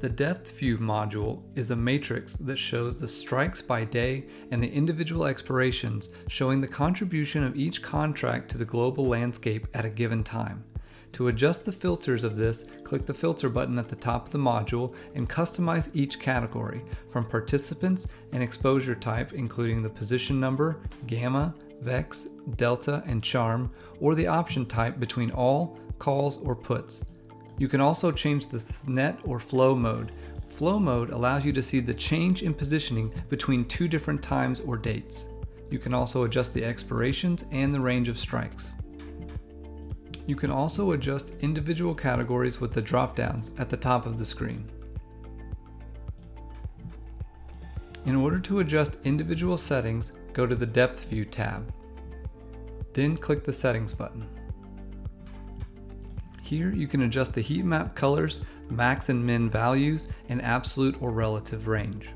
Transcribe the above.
The DepthView module is a matrix that shows the strikes by day and the individual expirations, showing the contribution of each contract to the global landscape at a given time. To adjust the filters of this, click the filter button at the top of the module and customize each category, from participants and exposure type including the position number, gamma, vex, delta, and charm, or the option type between all, calls, or puts. You can also change the net or flow mode. Flow mode allows you to see the change in positioning between two different times or dates. You can also adjust the expirations and the range of strikes. You can also adjust individual categories with the drop-downs at the top of the screen. In order to adjust individual settings, go to the DepthView tab. Then click the Settings button. Here you can adjust the heat map colors, max and min values, and absolute or relative range.